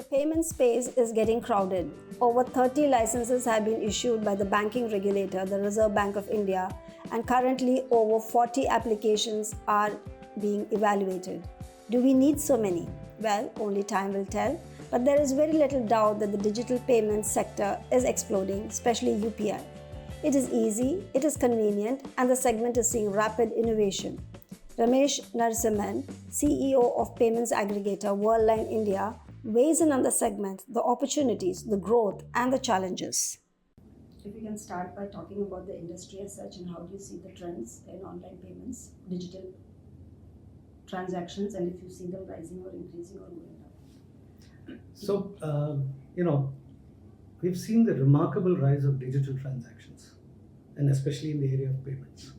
The payment space is getting crowded. Over 30 licenses have been issued by the banking regulator, the Reserve Bank of India, and currently over 40 applications are being evaluated. Do we need so many? Well, only time will tell, but there is very little doubt that the digital payments sector is exploding, especially UPI. It is easy, it is convenient, and the segment is seeing rapid innovation. Ramesh Narasimhan, CEO of payments aggregator Worldline India, weighs in on the segment, the opportunities, the growth, and the challenges. If we can start by talking about the industry as such and how do you see the trends in online payments, digital transactions, and if you see them rising or increasing or going up? So, we've seen the remarkable rise of digital transactions, and especially in the area of payments,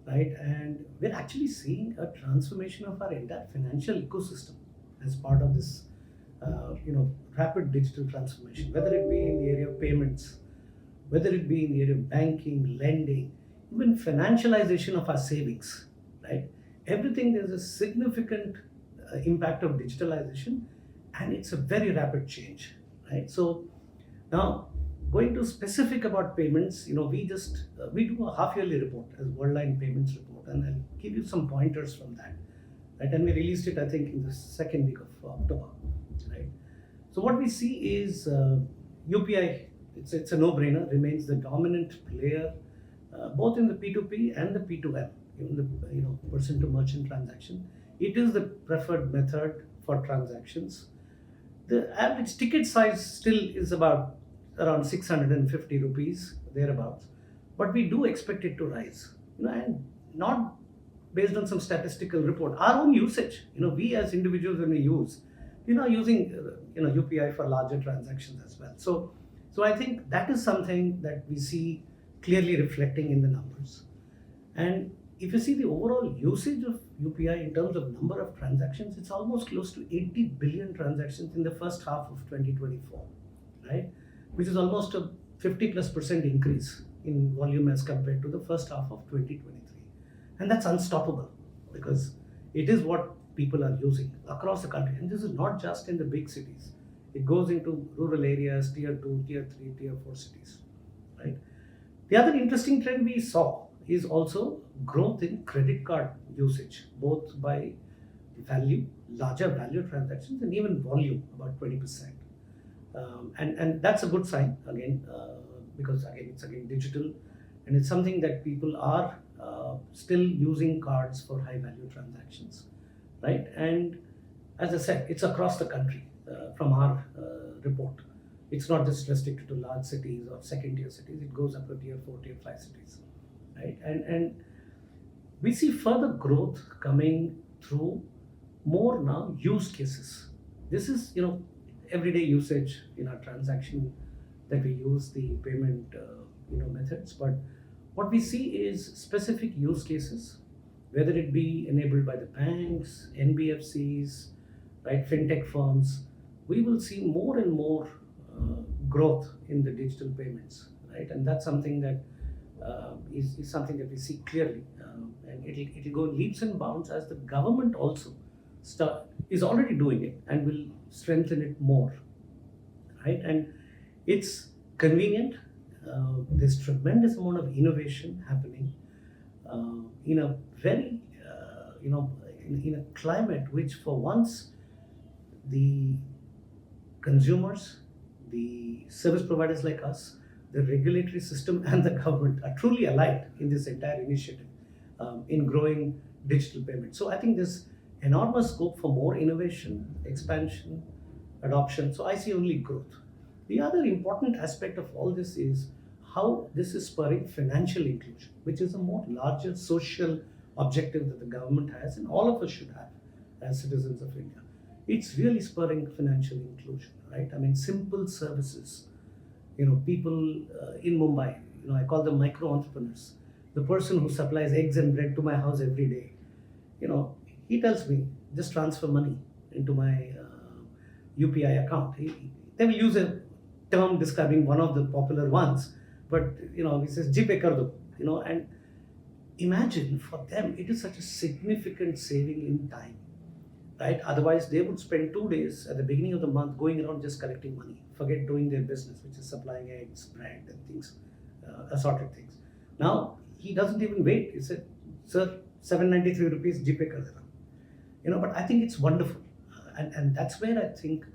right? And we're actually seeing a transformation of our entire financial ecosystem as part of this, rapid digital transformation, whether it be in the area of payments, whether it be in the area of banking, lending, even financialization of our savings, right? Everything, there's a significant impact of digitalization, and it's a very rapid change, right? So now, going to specific about payments, we do a half-yearly report as Worldline Payments Report, and I'll give you some pointers from that, right? And we released it, I think, in the second week of October, right? So what we see is UPI. It's a no-brainer. Remains the dominant player, both in the P2P and the P2M, even the person to merchant transaction. It is the preferred method for transactions. The average ticket size still is about around 650 rupees, thereabouts. But we do expect it to rise, and not based on some statistical report. Our own usage, we as individuals when we use, we're using, UPI for larger transactions as well. So I think that is something that we see clearly reflecting in the numbers. And if you see the overall usage of UPI in terms of number of transactions, it's almost close to 80 billion transactions in the first half of 2024, right? Which is almost a 50+% increase in volume as compared to the first half of 2023. And that's unstoppable because it is what people are using across the country. And this is not just in the big cities. It goes into rural areas, tier 2, tier 3, tier 4 cities, right? The other interesting trend we saw is also growth in credit card usage, both by value, larger value transactions, and even volume, about 20%. And that's a good sign, again, because it's digital, and it's something that people are still using cards for high value transactions, right? And as I said, it's across the country from our report. It's not just restricted to large cities or second tier cities, it goes up to tier 4, tier 5 cities, right? And we see further growth coming through more now use cases. This is, everyday usage in our transaction that we use the payment, methods. But what we see is specific use cases, whether it be enabled by the banks, NBFCs, right, fintech firms. We will see more and more growth in the digital payments, right? And that's something that is something that we see clearly, and it'll go leaps and bounds as the government also is already doing it and will strengthen it more, right? And it's convenient. There's tremendous amount of innovation happening in a very, in a climate which for once the consumers, the service providers like us, the regulatory system and the government are truly aligned in this entire initiative in growing digital payments. So I think there's enormous scope for more innovation, expansion, adoption. So I see only growth. The other important aspect of all this is how this is spurring financial inclusion, which is a more larger social objective that the government has and all of us should have as citizens of India. It's really spurring financial inclusion, right? I mean, simple services. People in Mumbai, I call them micro entrepreneurs. The person who supplies eggs and bread to my house every day, he tells me, just transfer money into my UPI account. They will use a term describing one of the popular ones, but he says, "GPay kar do," and imagine for them, it is such a significant saving in time. right? Otherwise, they would spend 2 days at the beginning of the month going around just collecting money, forget doing their business, which is supplying eggs, bread, and things, assorted things. Now he doesn't even wait. He said, "Sir, 793 rupees GPay kar dena." But I think it's wonderful, and that's where I think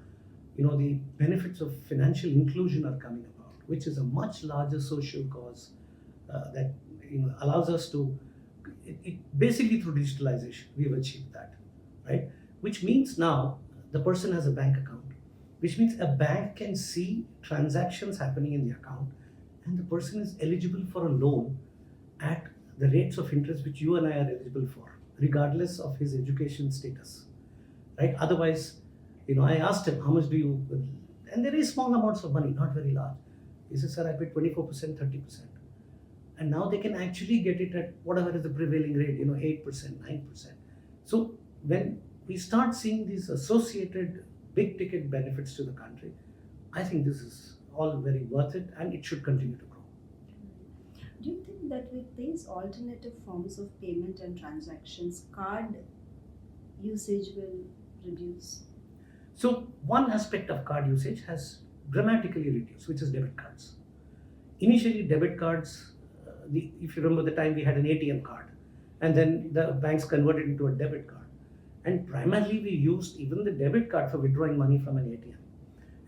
the benefits of financial inclusion are coming about, which is a much larger social cause that allows us to. Basically through digitalization, we have achieved that, right? Which means now the person has a bank account, which means a bank can see transactions happening in the account, and the person is eligible for a loan at the rates of interest which you and I are eligible for, regardless of his education status, right? Otherwise, I asked him, how much do you, and there is small amounts of money, not very large. He said, sir, I paid 24%, 30%. And now they can actually get it at whatever is the prevailing rate, 8%, 9%. So when we start seeing these associated big ticket benefits to the country, I think this is all very worth it, and it should continue to grow. Do you think that with these alternative forms of payment and transactions, card usage will reduce? So one aspect of card usage has dramatically reduced, which is debit cards. Initially, debit cards, if you remember the time we had an ATM card, and then the banks converted into a debit card. And primarily we used even the debit card for withdrawing money from an ATM.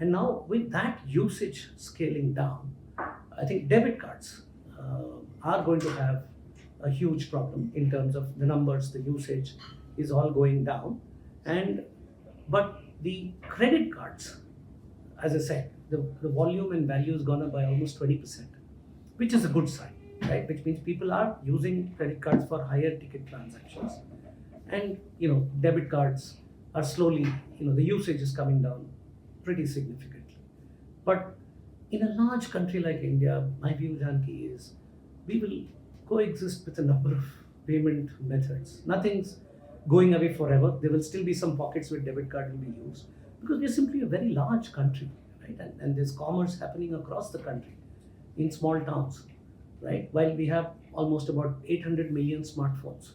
And now with that usage scaling down, I think debit cards are going to have a huge problem in terms of the numbers, the usage is all going down. But the credit cards, as I said, the volume and value has gone up by almost 20%, which is a good sign, right? Which means people are using credit cards for higher ticket transactions. And debit cards are slowly, the usage is coming down pretty significantly. But in a large country like India, my view, Janki, is we will coexist with a number of payment methods. Nothing's going away forever. There will still be some pockets where debit card will be used, because we're simply a very large country, right? And there's commerce happening across the country in small towns, right? While we have almost about 800 million smartphones,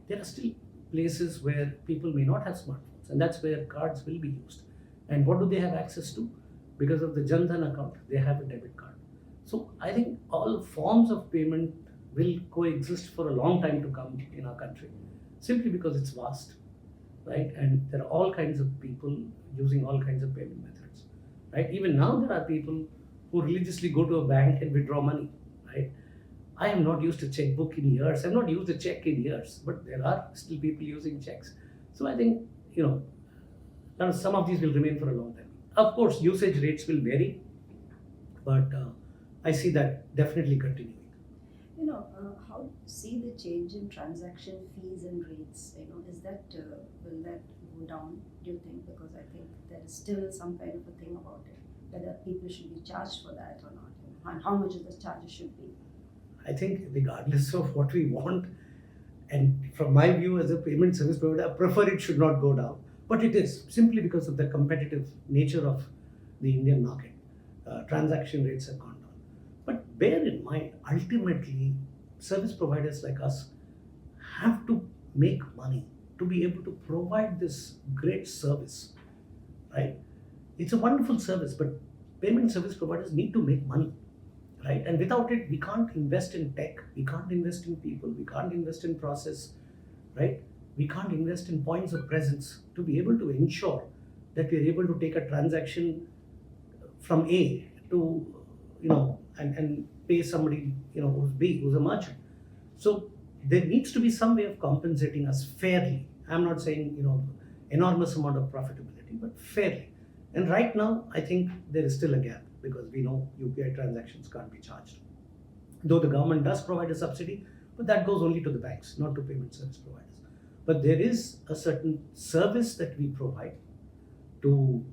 there are still places where people may not have smartphones, and that's where cards will be used. And what do they have access to? Because of the Jan Dhan account, they have a debit card. So I think all forms of payment will coexist for a long time to come in our country, simply because it's vast, right? And there are all kinds of people using all kinds of payment methods, right? Even now there are people who religiously go to a bank and withdraw money, right? I have not used a checkbook in years. I've not used a check in years, but there are still people using checks. So I think, some of these will remain for a long time. Of course, usage rates will vary, but I see that definitely continuing. How do you see the change in transaction fees and rates? Is that will that go down? Do you think? Because I think there is still some kind of a thing about it, whether people should be charged for that or not, and how much of the charges should be. I think regardless of what we want, and from my view as a payment service provider, I prefer it should not go down. But it is simply because of the competitive nature of the Indian market. Transaction rates have gone down. But bear in mind, ultimately, service providers like us have to make money to be able to provide this great service, right? It's a wonderful service, but payment service providers need to make money, right? And without it, we can't invest in tech, we can't invest in people, we can't invest in process, right? We can't invest in points of presence to be able to ensure that we are able to take a transaction from A to, and pay somebody, who's B, who's a merchant. So there needs to be some way of compensating us fairly. I'm not saying, enormous amount of profitability, but fairly. And right now, I think there is still a gap, because we know UPI transactions can't be charged. Though the government does provide a subsidy, but that goes only to the banks, not to payment service providers. But there is a certain service that we provide to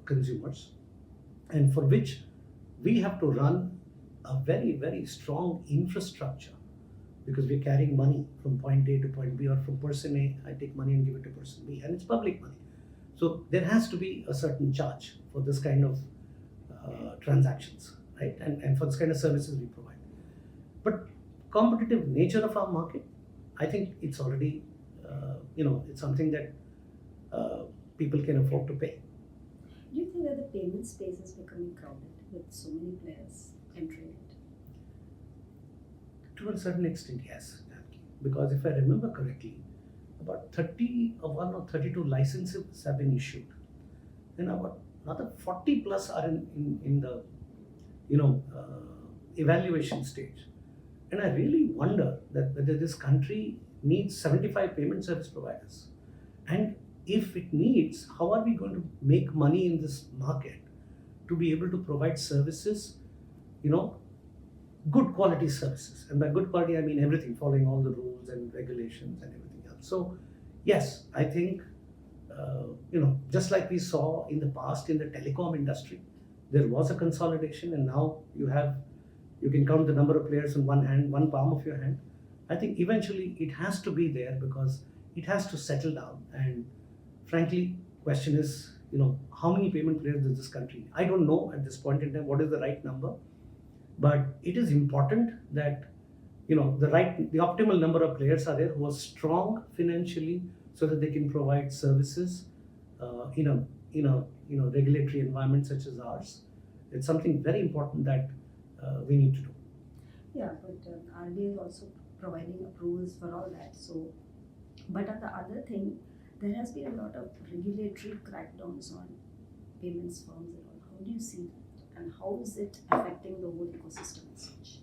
consumers, and for which we have to run a very, very strong infrastructure, because we're carrying money from point A to point B, or from person A, I take money and give it to person B, and it's public money. So there has to be a certain charge for this kind of transactions, right? And for this kind of services we provide. But competitive nature of our market, I think it's already, it's something that people can afford to pay. Do you think that the payment space is becoming crowded with so many players entering it? To a certain extent, yes. Because if I remember correctly, about 31 or 32 licenses have been issued, and about another 40 plus are in the evaluation stage. And I really wonder that whether this country needs 75 payment service providers, and if it needs, how are we going to make money in this market to be able to provide services, you know, good quality services. And by good quality, I mean everything, following all the rules and regulations and everything else. So, yes, I think, just like we saw in the past in the telecom industry, there was a consolidation, and now you can count the number of players in one hand, one palm of your hand. I think eventually it has to be there because it has to settle down. And frankly, question is, how many payment players does this country need? I don't know at this point in time what is the right number, but it is important that the optimal number of players are there who are strong financially so that they can provide services in a regulatory environment such as ours. It's something very important that we need to do. Yeah, but RBI is also providing approvals for all that. So, but on the other thing, there has been a lot of regulatory crackdowns on payments firms and all. How do you see that, and how is it affecting the whole ecosystem as such?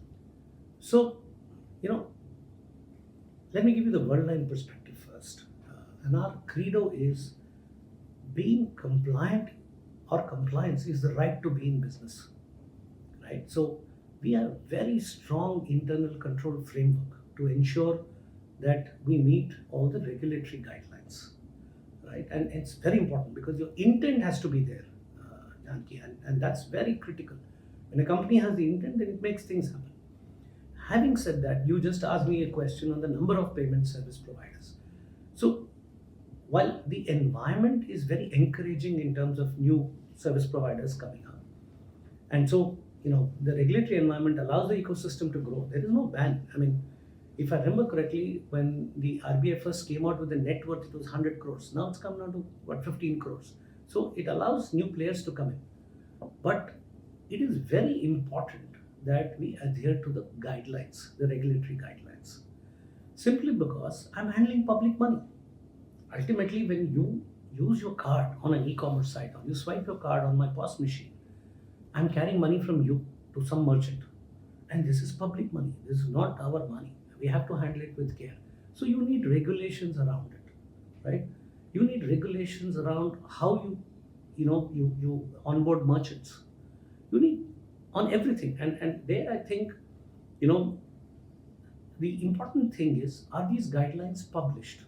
So, let me give you the worldline perspective first. And our credo is being compliant or compliance is the right to be in business, right? So we have very strong internal control framework to ensure that we meet all the regulatory guidelines, right? And it's very important because your intent has to be there, Janki, and that's very critical. When a company has the intent, then it makes things happen. Having said that, you just asked me a question on the number of payment service providers. So while the environment is very encouraging in terms of new service providers coming up, and so the regulatory environment allows the ecosystem to grow, there is no ban. I mean, if I remember correctly, when the RBI first came out with the net worth, it was 100 crores. Now it's come down to 15 crores. So it allows new players to come in. But it is very important that we adhere to the guidelines, the regulatory guidelines. Simply because I'm handling public money. Ultimately, when you use your card on an e-commerce site or you swipe your card on my POS machine, I'm carrying money from you to some merchant. And this is public money. This is not our money. We have to handle it with care. So you need regulations around it, right? You need regulations around how you onboard merchants. You need on everything. And there I think, the important thing is, are these guidelines published?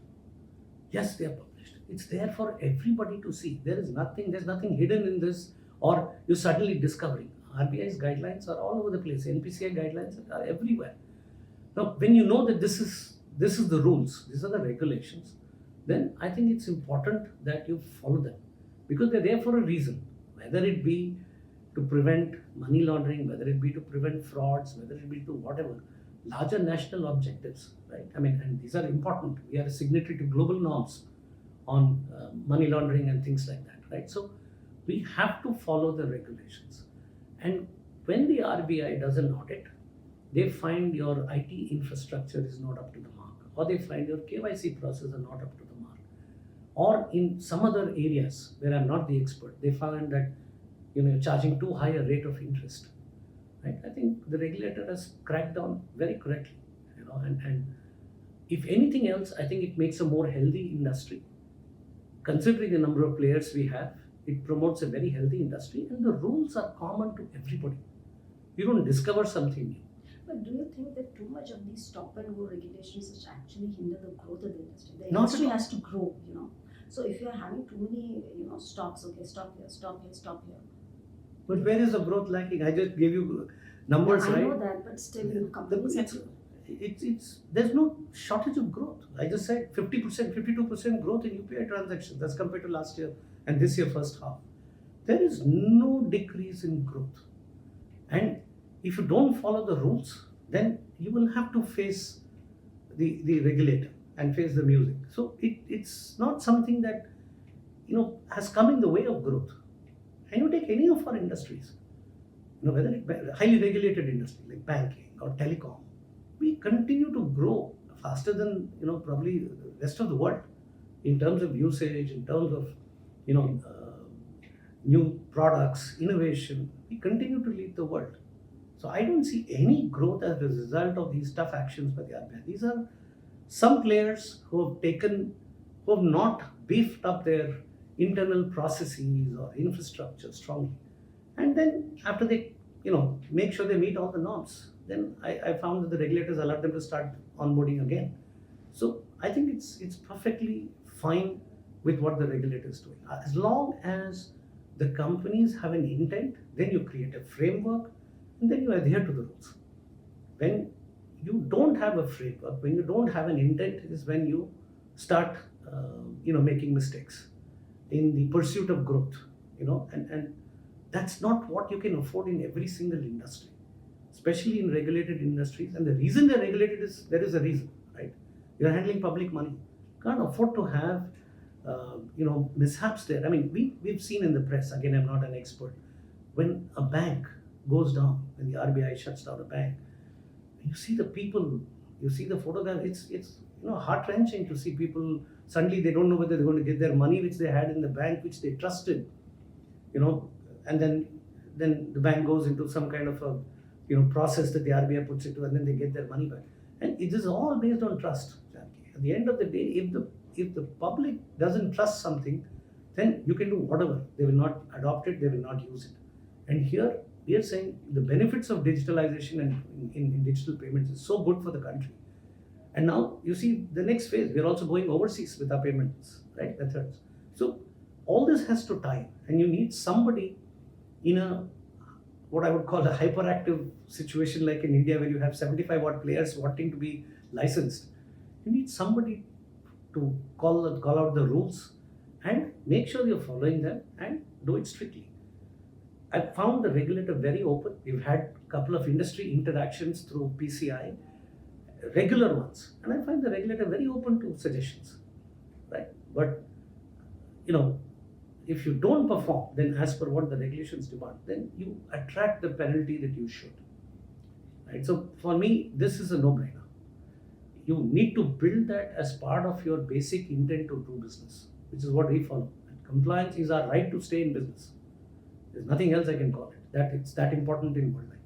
Yes, they are published. It's there for everybody to see. There's nothing hidden in this, or you're suddenly discovering. RBI's guidelines are all over the place. NPCI guidelines are everywhere. Now, when you know that this is the rules, these are the regulations, then I think it's important that you follow them because they're there for a reason. Whether it be to prevent money laundering, whether it be to prevent frauds, whether it be to whatever, larger national objectives, right? I mean, and these are important. We are a signatory to global norms on money laundering and things like that, right? So we have to follow the regulations. And when the RBI does an audit, they find your IT infrastructure is not up to the mark, or they find your KYC process are not up to the mark, or in some other areas where I'm not the expert, they found that you're charging too high a rate of interest, right? I think the regulator has cracked down very correctly, and if anything else, I think it makes a more healthy industry. Considering the number of players we have, it promotes a very healthy industry, and the rules are common to everybody. You don't discover something new. But do you think that too much of these stop and go regulations which actually hinder the growth of the industry? The Not industry at all. has to grow, So if you're having too many, stops, okay, stop here, stop here, stop here. But where is the growth lacking? I just gave you numbers, I right? know that, but still, companies have to. It's there's no shortage of growth. I just said 50%, 52% growth in UPI transactions. That's compared to last year and this year first half. There is no decrease in growth. And if you don't follow the rules, then you will have to face the regulator and face the music. So it's not something that has come in the way of growth. And you take any of our industries, whether it highly regulated industry like banking or telecom, we continue to grow faster than probably the rest of the world in terms of usage, in terms of new products, innovation. We continue to lead the world. So I don't see any growth as a result of these tough actions by the RBI. These are some players who have not beefed up their internal processes or infrastructure strongly. And then after they, make sure they meet all the norms, then I found that the regulators allowed them to start onboarding again. So I think it's perfectly fine with what the regulator is doing. As long as the companies have an intent, then you create a framework and then you adhere to the rules. When you don't have a framework, when you don't have an intent, is when you start, making mistakes in the pursuit of growth, and that's not what you can afford in every single industry, especially in regulated industries. And the reason they're regulated is there is a reason, right? You're handling public money. Can't afford to have, mishaps there. I mean, we've seen in the press, again, I'm not an expert, when a bank goes down, when the RBI shuts down a bank, you see the people, you see the photograph, it's heart-wrenching to see people, suddenly they don't know whether they're going to get their money which they had in the bank, which they trusted, and then the bank goes into some kind of a process that the RBI puts into, and then they get their money back. And it is all based on trust, Janki. At the end of the day, if the public doesn't trust something, then you can do whatever. They will not adopt it, they will not use it. And here we are saying the benefits of digitalization and in digital payments is so good for the country. And now you see the next phase, we are also going overseas with our payments, right? Methods. So all this has to tie, and you need somebody in a what I would call a hyperactive situation like in India, where you have 75 odd players wanting to be licensed. You need somebody to call out the rules and make sure you're following them and do it strictly. I found the regulator very open. We've had a couple of industry interactions through PCI, regular ones, and I find the regulator very open to suggestions, right? But if you don't perform, then as per what the regulations demand, then you attract the penalty that you should, right? So for me, this is a no-brainer. You need to build that as part of your basic intent to do business, which is what we follow. And compliance is our right to stay in business. There's nothing else I can call it. That it's that important in world life.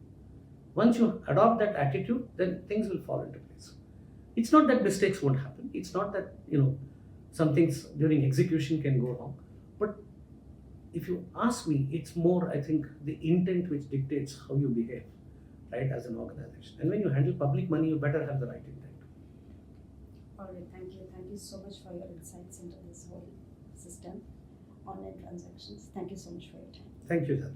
Once you adopt that attitude, then things will fall into place. It's not that mistakes won't happen. It's not that some things during execution can go wrong. But if you ask me, it's more, I think, the intent which dictates how you behave, right, as an organization. And when you handle public money, you better have the right intent. All right, thank you. Thank you so much for your insights into this whole system, online transactions. Thank you so much for your time. Thank you, Janki.